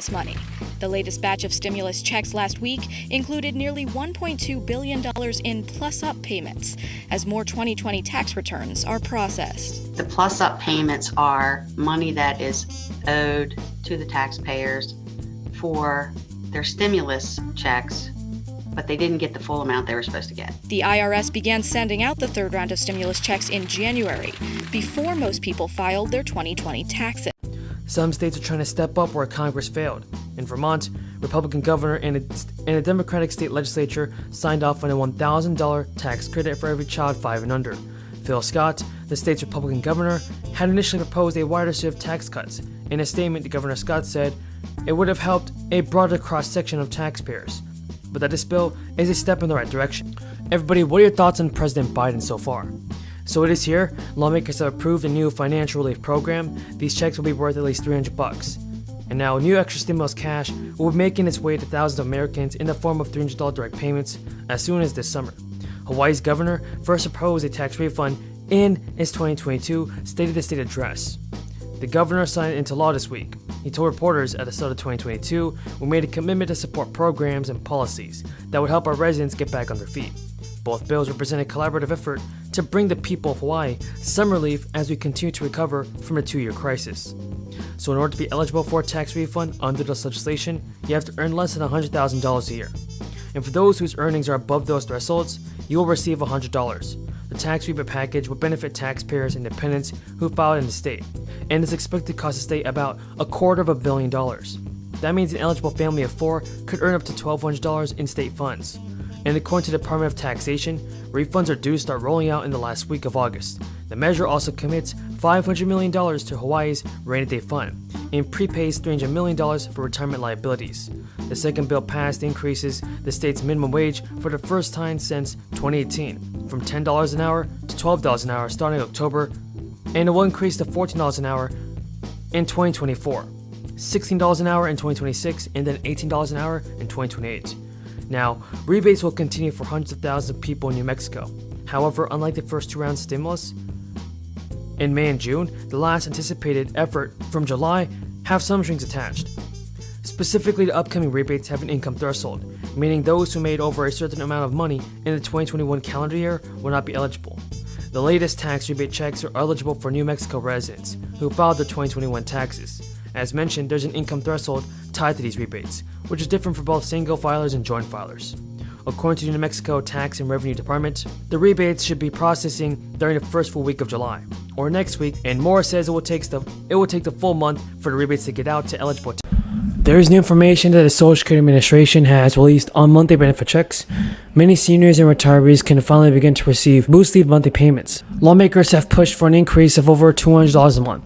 stimulus money. The latest batch of stimulus checks last week included nearly $1.2 billion in plus-up payments, as more 2020 tax returns are processed. The plus-up payments are money that is owed to the taxpayers for their stimulus checks, but they didn't get the full amount they were supposed to get. The IRS began sending out the third round of stimulus checks in January, before most people filed their 2020 taxes. Some states are trying to step up where Congress failed. In Vermont, Republican governor and a Democratic state legislature signed off on a $1,000 tax credit for every child 5 and under. Phil Scott, the state's Republican governor, had initially proposed a wider suite of tax cuts. In a statement, Governor Scott said it would have helped a broader cross-section of taxpayers, but that this bill is a step in the right direction. Everybody, what are your thoughts on President Biden so far? So it is here. Lawmakers have approved a new financial relief program. These checks will be worth at least $300. And now new extra stimulus cash will be making its way to thousands of Americans in the form of $300 direct payments as soon as this summer. Hawaii's governor first proposed a tax refund in his 2022 State of the State address. The governor signed it into law this week. He told reporters at the start of 2022, "We made a commitment to support programs and policies that would help our residents get back on their feet." Both bills represent a collaborative effort to bring the people of Hawaii some relief as we continue to recover from a 2-year crisis. So in order to be eligible for a tax refund under this legislation, you have to earn less than $100,000 a year. And for those whose earnings are above those thresholds, you will receive $100. The tax rebate package will benefit taxpayers and dependents who filed in the state, and is expected to cost the state about $250 million. That means an eligible family of 4 could earn up to $1,200 in state funds. And according to the Department of Taxation, refunds are due to start rolling out in the last week of August. The measure also commits $500 million to Hawaii's rainy day fund and prepays $300 million for retirement liabilities. The second bill passed increases the state's minimum wage for the first time since 2018, from $10 an hour to $12 an hour starting October, and it will increase to $14 an hour in 2024, $16 an hour in 2026, and then $18 an hour in 2028. Now, rebates will continue for hundreds of thousands of people in New Mexico. However, unlike the first 2 rounds of stimulus, in May and June, the last anticipated effort from July have some strings attached. Specifically, the upcoming rebates have an income threshold, meaning those who made over a certain amount of money in the 2021 calendar year will not be eligible. The latest tax rebate checks are eligible for New Mexico residents who filed their 2021 taxes. As mentioned, there's an income threshold tied to these rebates, which is different for both single filers and joint filers. According to the New Mexico Tax and Revenue Department, the rebates should be processing during the first full week of July, or next week, and Moore says it will take the full month for the rebates to get out to eligible. There is new information that the Social Security Administration has released on monthly benefit checks. Many seniors and retirees can finally begin to receive boosted monthly payments. Lawmakers have pushed for an increase of over $200 a month.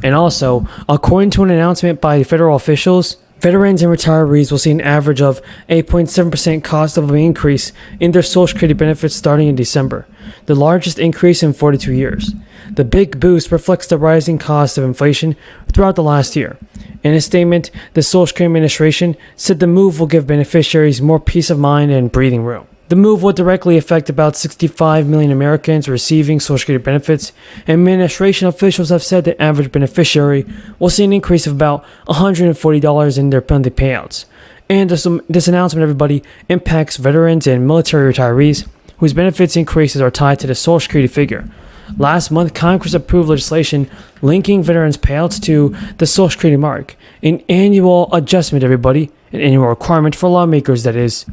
And also, according to an announcement by federal officials, veterans and retirees will see an average of 8.7% cost of living increase in their Social Security benefits starting in December, the largest increase in 42 years. The big boost reflects the rising cost of inflation throughout the last year. In a statement, the Social Security Administration said the move will give beneficiaries more peace of mind and breathing room. The move will directly affect about 65 million Americans receiving Social Security benefits, and administration officials have said the average beneficiary will see an increase of about $140 in their monthly payouts. And this announcement, everybody, impacts veterans and military retirees whose benefits increases are tied to the Social Security figure. Last month, Congress approved legislation linking veterans' payouts to the Social Security mark, an annual adjustment, everybody, an annual requirement for lawmakers, that is.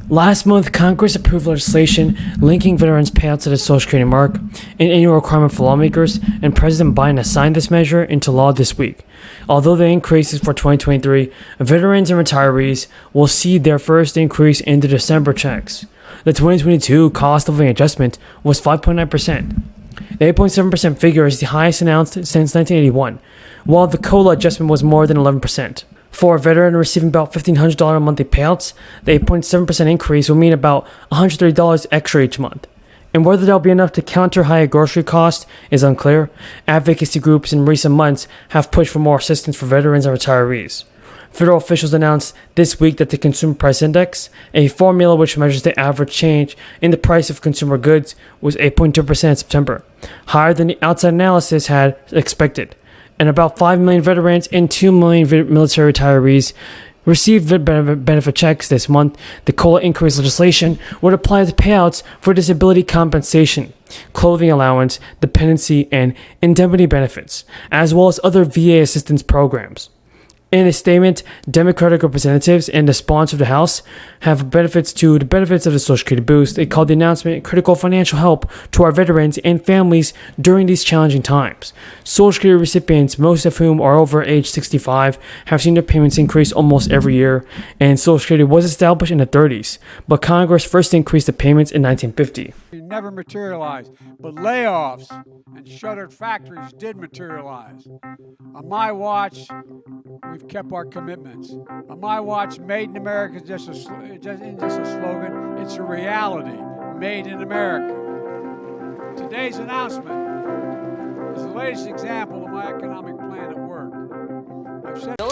Last month, Congress approved legislation linking veterans' payouts to the Social Security mark, an annual requirement for lawmakers, and President Biden has signed this measure into law this week. Although the increases for 2023, veterans and retirees will see their first increase in the December checks. The 2022 cost of living adjustment was 5.9%. The 8.7% figure is the highest announced since 1981, while the COLA adjustment was more than 11%. For a veteran receiving about $1,500 monthly payouts, the 8.7% increase will mean about $130 extra each month. And whether that'll be enough to counter higher grocery costs is unclear. Advocacy groups in recent months have pushed for more assistance for veterans and retirees. Federal officials announced this week that the Consumer Price Index, a formula which measures the average change in the price of consumer goods, was 8.2% in September, higher than the outside analysis had expected. and about 5 million veterans and 2 million military retirees received benefit checks this month. The COLA increase legislation would apply to payouts for disability compensation, clothing allowance, dependency, and indemnity benefits, as well as other VA assistance programs. In a statement, Democratic representatives and the sponsor of the House have benefits to the benefits of the Social Security boost. They called the announcement critical financial help to our veterans and families during these challenging times. Social Security recipients, most of whom are over age 65, have seen their payments increase almost every year, and Social Security was established in the 30s, but Congress first increased the payments in 1950. Never materialized, but layoffs and shuttered factories did materialize. On my watch, we've kept our commitments. On my watch, Made in America is just a slogan, it's a reality. Made in America. Today's announcement is the latest example of my economic plan at work.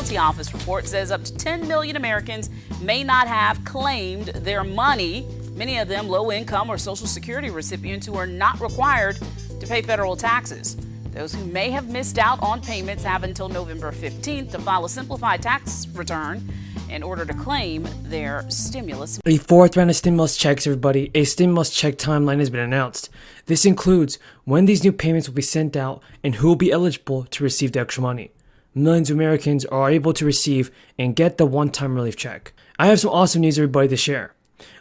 The Office report says up to 10 million Americans may not have claimed their money. Many of them low-income or Social Security recipients who are not required to pay federal taxes. Those who may have missed out on payments have until November 15th to file a simplified tax return in order to claim their stimulus. A fourth round of stimulus checks, everybody. A stimulus check timeline has been announced. This includes when these new payments will be sent out and who will be eligible to receive the extra money. Millions of Americans are able to receive and get the one-time relief check. I have some awesome news, everybody, to share.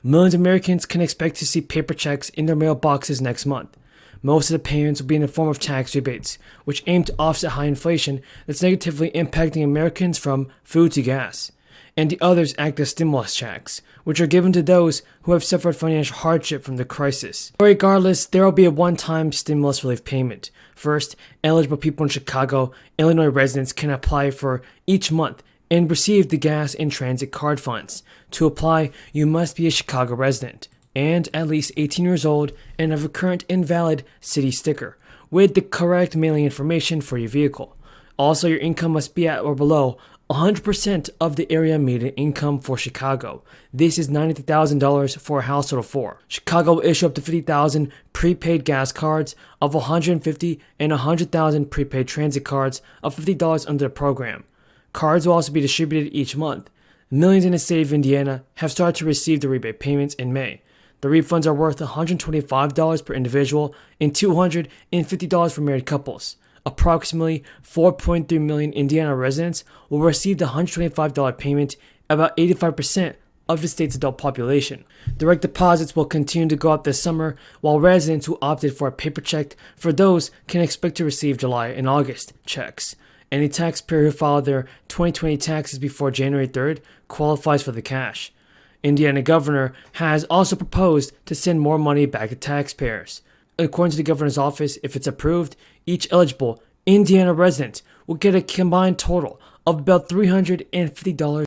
Millions of Americans can expect to see paper checks in their mailboxes next month. Most of the payments will be in the form of tax rebates, which aim to offset high inflation that's negatively impacting Americans from food to gas. And the others act as stimulus checks, which are given to those who have suffered financial hardship from the crisis. Regardless, there will be a one-time stimulus relief payment. First, eligible people in Chicago, Illinois residents can apply for each month and receive the gas and transit card funds. To apply, you must be a Chicago resident and at least 18 years old and have a current invalid city sticker with the correct mailing information for your vehicle. Also, your income must be at or below 100% of the area median income for Chicago. This is $93,000 for a household of 4. Chicago will issue up to 50,000 prepaid gas cards of $150 and 100,000 prepaid transit cards of $50 under the program. Cards will also be distributed each month. Millions in the state of Indiana have started to receive the rebate payments in May. The refunds are worth $125 per individual and $250 for married couples. Approximately 4.3 million Indiana residents will receive the $125 payment, about 85% of the state's adult population. Direct deposits will continue to go out this summer, while residents who opted for a paper check for those can expect to receive July and August checks. Any taxpayer who filed their 2020 taxes before January 3rd qualifies for the cash. Indiana governor has also proposed to send more money back to taxpayers. According to the governor's office, if it's approved, each eligible Indiana resident will get a combined total of about $350